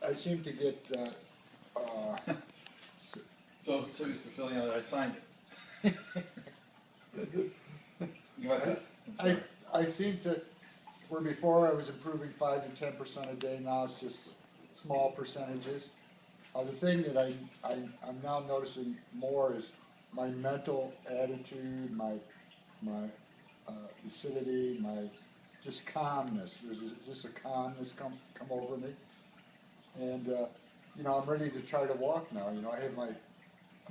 I seem to get, So used to filling out, I signed it. Go ahead. I'm sorry. I seem to, where before I was improving 5 to 10% a day, now it's just small percentages. The thing that I'm now noticing more is my mental attitude, my lucidity, my just calmness. There's just a calmness come over me, and you know, I'm ready to try to walk now. You know, I have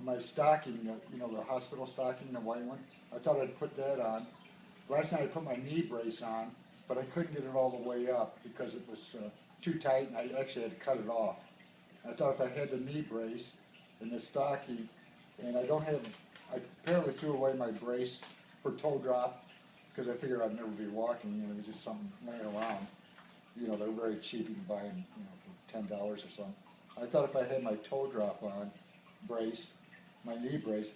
my stocking, you know, the hospital stocking, the white one. I thought I'd put that on. Last night I put my knee brace on, but I couldn't get it all the way up because it was too tight, and I actually had to cut it off. I thought if I had the knee brace and the stocking, and I apparently threw away my brace for toe drop because I figured I'd never be walking. You know, it was just something laying around. You know, they're very cheap. You can buy them, you know, for $10 or something. I thought if I had my toe drop on, brace, my knee brace,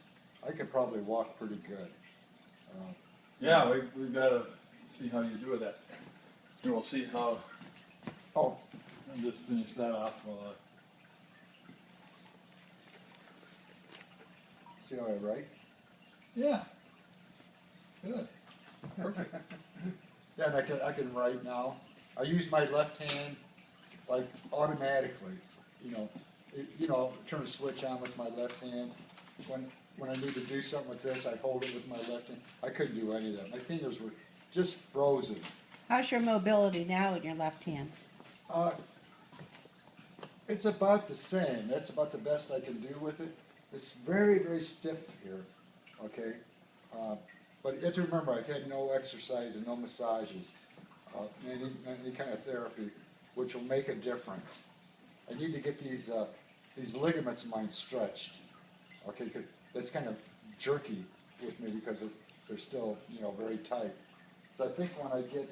I could probably walk pretty good. Yeah, we've got to see how you do that. And we'll see how, Oh, and just finish that off while see how I write? yeah. Good. Perfect. Yeah, and I can write now. I use my left hand like automatically. You know, turn the switch on with my left hand. When I need to do something with this, I hold it with my left hand. I couldn't do any of that. My fingers were just frozen. How's your mobility now in your left hand? It's about the same. That's about the best I can do with it. It's very, very stiff here, okay? But you have to remember, I've had no exercise and no massages, any kind of therapy, which will make a difference. I need to get these ligaments of mine stretched, okay? 'Cause that's kind of jerky with me because they're still, you know, very tight. So I think when I get,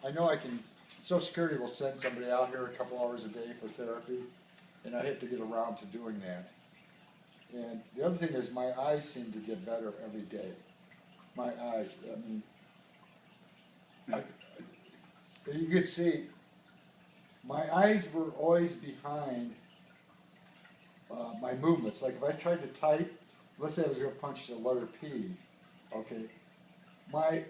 I know I can, Social Security will send somebody out here a couple hours a day for therapy, and I have to get around to doing that. And the other thing is my eyes seem to get better every day. My eyes, I mean, you could see, my eyes were always behind my movements. Like if I tried to type, let's say I was going to punch the letter P, okay, my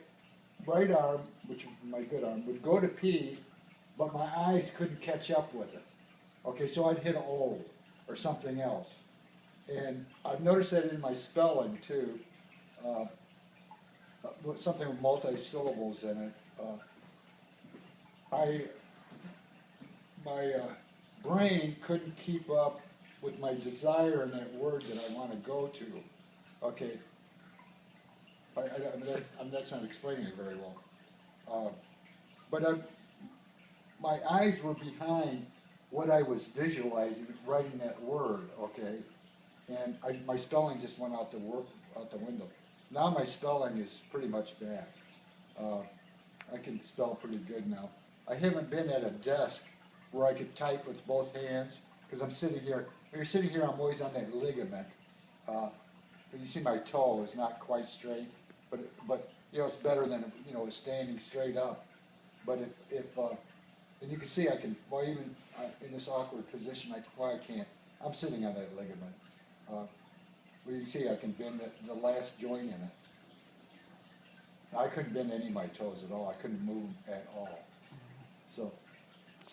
right arm, which is my good arm, would go to P, but my eyes couldn't catch up with it. Okay, so I'd hit O or something else. And I've noticed that in my spelling too, something with multi-syllables in it. My brain couldn't keep up with my desire in that word that I want to go to. Okay, that's not explaining it very well. But my eyes were behind what I was visualizing, writing that word, okay? And my spelling just went out the window. Now my spelling is pretty much back. I can spell pretty good now. I haven't been at a desk where I could type with both hands because I'm sitting here. When you're sitting here, I'm always on that ligament. You see my toe is not quite straight, but you know, it's better than, you know, standing straight up. But and you can see I can, well, even in this awkward position, I can't. I'm sitting on that ligament. Well, you can see I can bend the last joint in it. I couldn't bend any of my toes at all. I couldn't move at all. So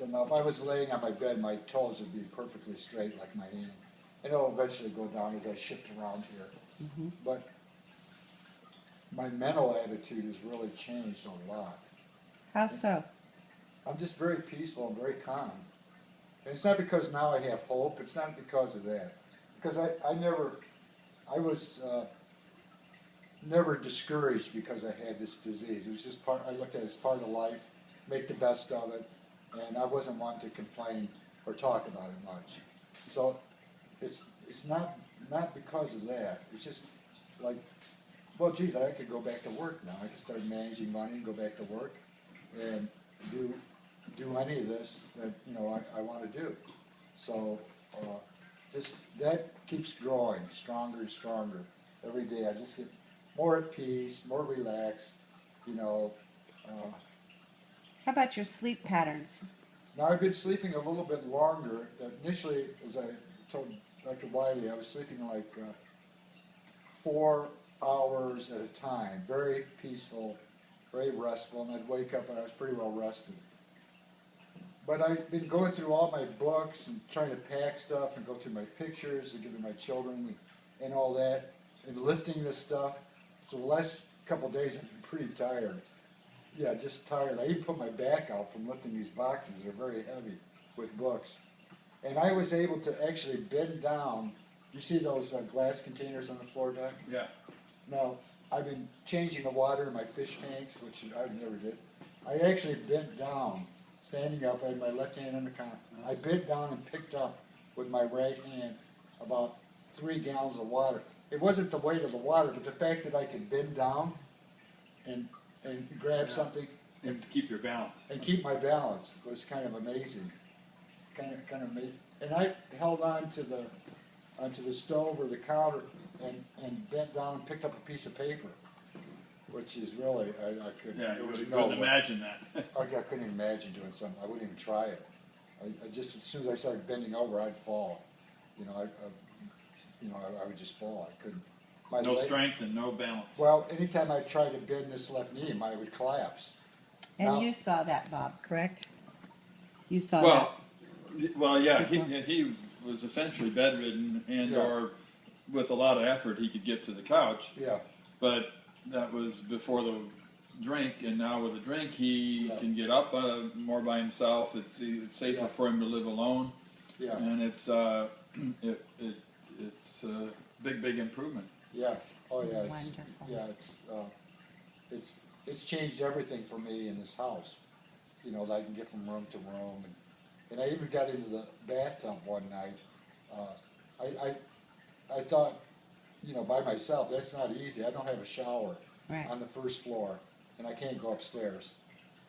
now if I was laying on my bed, my toes would be perfectly straight like my hand. And it'll eventually go down as I shift around here. Mm-hmm. But my mental attitude has really changed a lot. How so? I'm just very peaceful and very calm. And it's not because now I have hope. It's not because of that. Because I was never discouraged because I had this disease. It was just I looked at it as part of life, make the best of it, and I wasn't one to complain or talk about it much. So it's not because of that. It's just like, well, geez, I could go back to work now. I could start managing money and go back to work and do any of this that, you know, I want to do. So just that keeps growing stronger and stronger every day. I just get more at peace, more relaxed, you know. How about your sleep patterns? Now, I've been sleeping a little bit longer. Initially, as I told Dr. Wiley, I was sleeping like 4 hours at a time, very peaceful, very restful, and I'd wake up and I was pretty well rested. But I've been going through all my books and trying to pack stuff and go through my pictures and give to my children and all that, and lifting this stuff. So the last couple of days I've been pretty tired. Yeah, just tired. I even put my back out from lifting these boxes. They're very heavy with books. And I was able to actually bend down. You see those glass containers on the floor, Doc? Yeah. Now, I've been changing the water in my fish tanks, which I never did. I actually bent down, standing up, I had my left hand on the counter. I bent down and picked up with my right hand about 3 gallons of water. It wasn't the weight of the water, but the fact that I could bend down and grab something And keep your balance. and keep my balance was kind of amazing. Kind of amazing. And I held onto the stove or the counter and bent down and picked up a piece of paper, which is really, I couldn't. Yeah, there you was couldn't no way. imagine that. I couldn't imagine doing something. I wouldn't even try it. I just, as soon as I started bending over, I'd fall. You know, I would just fall. I couldn't. My No leg- strength and no balance. Well, anytime I tried to bend this left knee, I would collapse. And Now- you saw that, Bob, correct? You saw Well, yeah, he was essentially bedridden and Yeah. or with a lot of effort he could get to the couch, Yeah, but that was before the drink, and now with the drink he Yeah. can get up more by himself. It's safer Yeah. for him to live alone, yeah, and it's it's a big improvement. yeah. Oh, yeah. It's, Wonderful. yeah, it's changed everything for me in this house. You know, that I can get from room to room, and I even got into the bathtub one night. I thought, you know, by myself, that's not easy. I don't have a shower Right. on the first floor, and I can't go upstairs.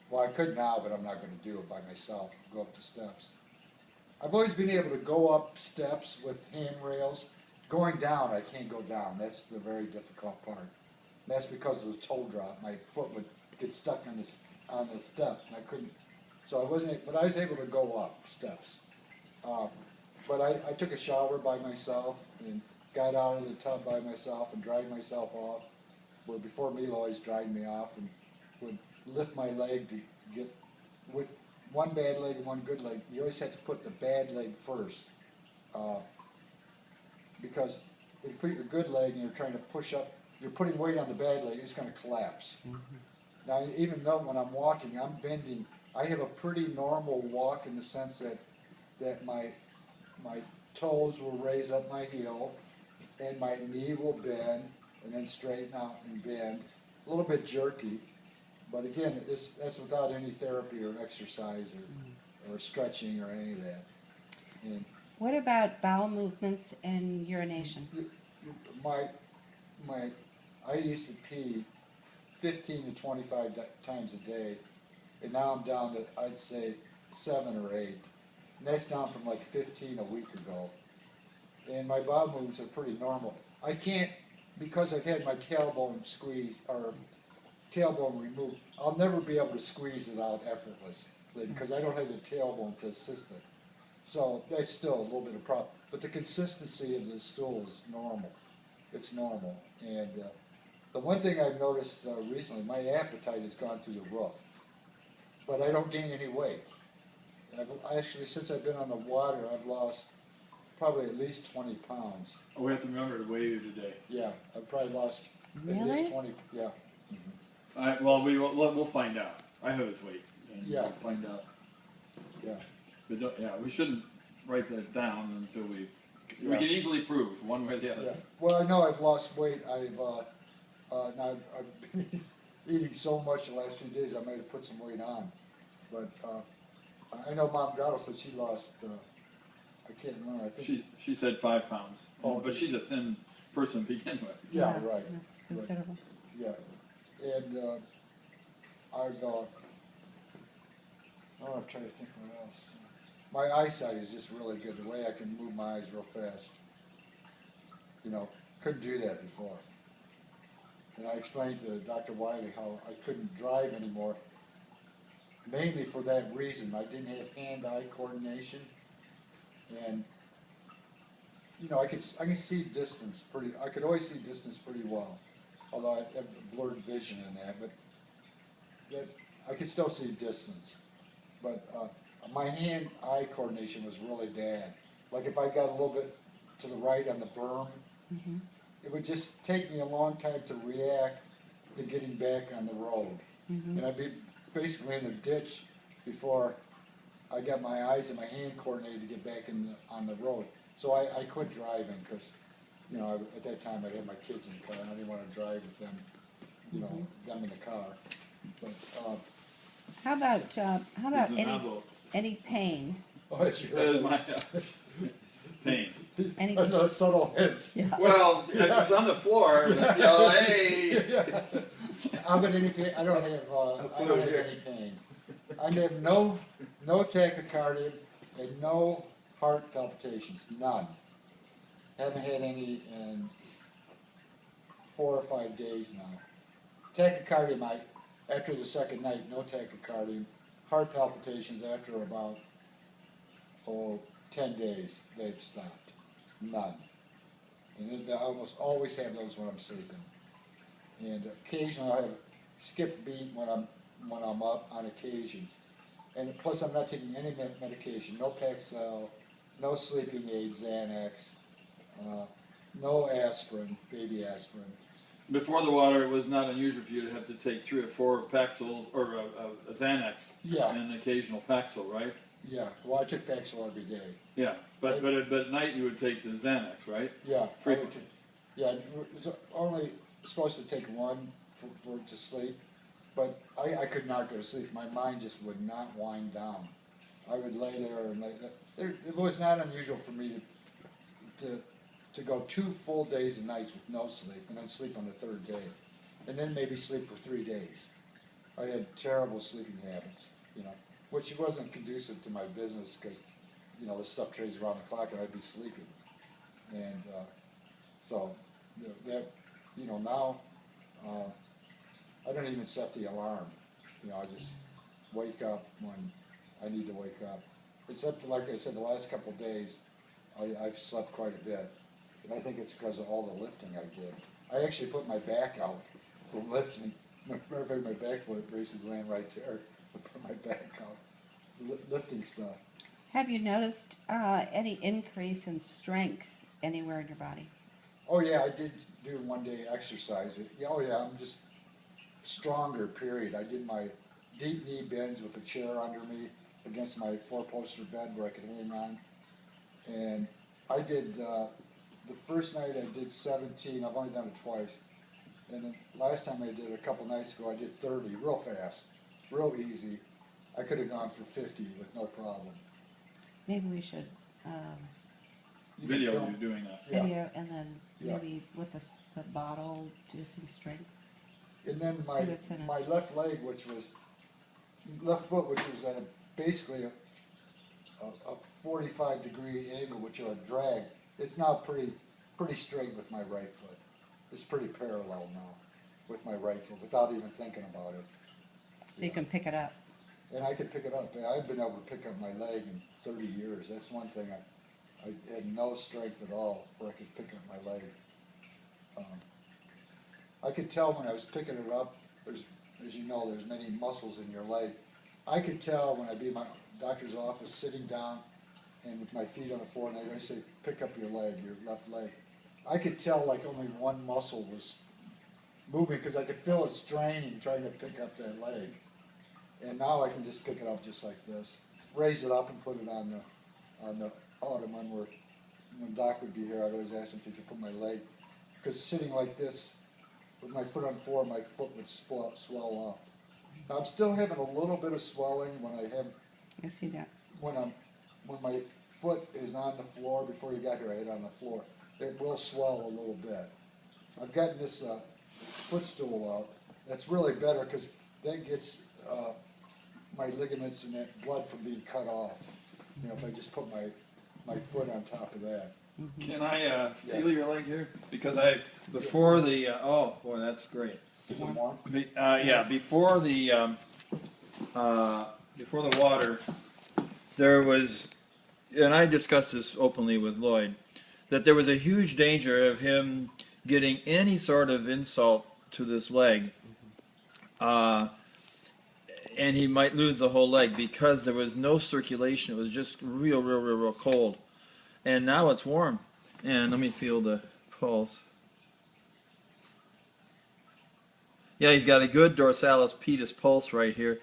Well, I could now, but I'm not going to do it by myself. Go up the steps. I've always been able to go up steps with handrails. Going down, I can't go down. That's the very difficult part. And that's because of the toe drop. My foot would get stuck on the step, and I couldn't. So I wasn't. But I was able to go up steps. But I took a shower by myself and got out of the tub by myself and dried myself off. Where before me, always dried me off and would lift my leg to get with one bad leg and one good leg. You always have to put the bad leg first, because if you put your good leg and you're trying to push up, you're putting weight on the bad leg, it's going to collapse. Now, even though when I'm walking, I'm bending, I have a pretty normal walk in the sense that my toes will raise up my heel, and my knee will bend, and then straighten out and bend. A little bit jerky, but again, that's without any therapy or exercise or stretching or any of that. And What about bowel movements and urination? I used to pee 15 to 25 times a day, and now I'm down to, I'd say, 7 or 8. And that's down from like 15 a week ago. And my bowel movements are pretty normal. I can't, because I've had my tailbone squeezed, or tailbone removed, I'll never be able to squeeze it out effortlessly, because I don't have the tailbone to assist it. So that's still a little bit of a problem. But the consistency of the stool is normal. It's normal. And the one thing I've noticed recently, my appetite has gone through the roof. But I don't gain any weight. Actually, since I've been on the water, I've lost probably at least 20 pounds. Oh, we have to remember to weigh you today. Yeah, I've probably lost at Really? least 20, yeah. Well, we'll find out. I have his weight, and Yeah. we'll find out. Yeah, But we shouldn't write that down until we Yeah. can easily prove one way or the other. yeah. Well, I know I've lost weight. Now I've been eating so much the last few days, I might have put some weight on. But I know Mom Gatto said she lost, I can't remember, I think. She said 5 pounds. Oh, But she's a thin person to begin with. Yeah, right. That's considerable. Yeah, and I'm trying to think what else. My eyesight is just really good, the way I can move my eyes real fast. You know, couldn't do that before. And I explained to Dr. Wiley how I couldn't drive anymore. mainly for that reason. I didn't have hand-eye coordination, and you know, I could see distance pretty. I could always see distance pretty well, although I have blurred vision in that. But that I could still see distance. But my hand-eye coordination was really bad. Like if I got a little bit to the right on the berm, it would just take me a long time to react to getting back on the road. And I'd be basically in the ditch before I got my eyes and my hand coordinated to get back on the road. So I quit driving because, you know, at that time I had my kids in the car and I didn't want to drive with them, you know, them in the car. But, How about There's an envelope. any pain? oh, it's That is my pain. Any That's a subtle hint. Yeah. Well, it was on the floor, but, you know, hey. I'm in any pain. I don't have any pain. I have no tachycardia and no heart palpitations, none. Haven't had any in 4 or 5 days now. Tachycardia, after the second night, no tachycardia. Heart palpitations after about 10 days, they've stopped. None. And I almost always have those when I'm sleeping. And occasionally I have skip beat when I'm up on occasion. And plus I'm not taking any medication, no Paxil, no sleeping aid, Xanax, no aspirin, baby aspirin. Before the water, it was not unusual for you to have to take 3 or 4 Paxils or a Xanax Yeah. and an occasional Paxil, right? Yeah, well I took Paxil every day. Yeah, but at night you would take the Xanax, right? Yeah. Frequently. Yeah, it was only supposed to take one for to sleep, but I could not go to sleep. My mind just would not wind down. I would lay there and it was not unusual for me to go 2 full days and nights with no sleep, and then sleep on the 3rd day, and then maybe sleep for 3 days. I had terrible sleeping habits, you know, which wasn't conducive to my business because, you know, this stuff trades around the clock and I'd be sleeping. And so, you know, that, you know, now I don't even set the alarm. You know, I just wake up when I need to wake up. Except, like I said, the last couple of days, I've slept quite a bit. And I think it's because of all the lifting I did. I actually put my back out from lifting. Matter of fact, my back braces ran right there. I put my back out, lifting stuff. Have you noticed any increase in strength anywhere in your body? Oh yeah, I did do one day exercise. Oh yeah, I'm just stronger, period. I did my deep knee bends with a chair under me against my 4-poster bed where I could hang on. And I did, the first night I did 17, I've only done it twice. And then last time I did it a couple nights ago, I did 30, real fast, real easy. I could have gone for 50 with no problem. Maybe we should You can Video film- you doing that. Yeah. video and then Yeah. maybe with the bottle do some strength. And then See what's in it. my left leg, left foot, which was at basically a 45-degree angle, which I would drag, it's now pretty straight with my right foot. It's pretty parallel now with my right foot without even thinking about it. So you can pick it up. And I could pick it up. I've been able to pick up my leg in 30 years. That's one thing. I had no strength at all where I could pick up my leg. I could tell when I was picking it up, as you know, there's many muscles in your leg. I could tell when I'd be in my doctor's office sitting down and with my feet on the floor and they'd say, pick up your leg, your left leg. I could tell like only one muscle was moving because I could feel it straining trying to pick up that leg. And now I can just pick it up just like this, raise it up and put it on the ottoman where when Doc would be here, I'd always ask him if he could put my leg, because sitting like this with my foot on the floor, my foot would swell up. Now I'm still having a little bit of swelling when I see that. when my foot is on the floor. Before you got here, I had it on the floor. It will swell a little bit. I've gotten this footstool out. That's really better because that gets my ligaments and that blood from being cut off. You know, if I just put my foot on top of that. Can I Yeah. feel your leg here? Because before the, oh boy, that's great. Is it warm? Yeah, before the before the water, there was, and I discussed this openly with Lloyd, that there was a huge danger of him getting any sort of insult to this leg, and he might lose the whole leg because there was no circulation. It was just real cold. And now it's warm. And let me feel the pulse. Yeah, he's got a good dorsalis pedis pulse right here,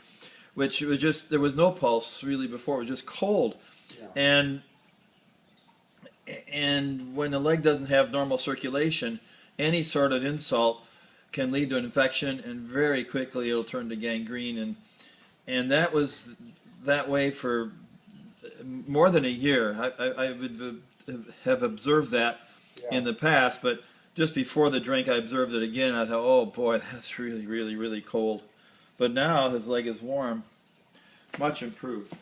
which was just, there was no pulse really before. It was just cold. Yeah. And when the leg doesn't have normal circulation, any sort of insult can lead to an infection, and very quickly it'll turn to gangrene. And that was that way for more than a year. I would have observed that in the past, but just before the drink I observed it again. I thought, oh boy, that's really cold. But now his leg is warm, much improved.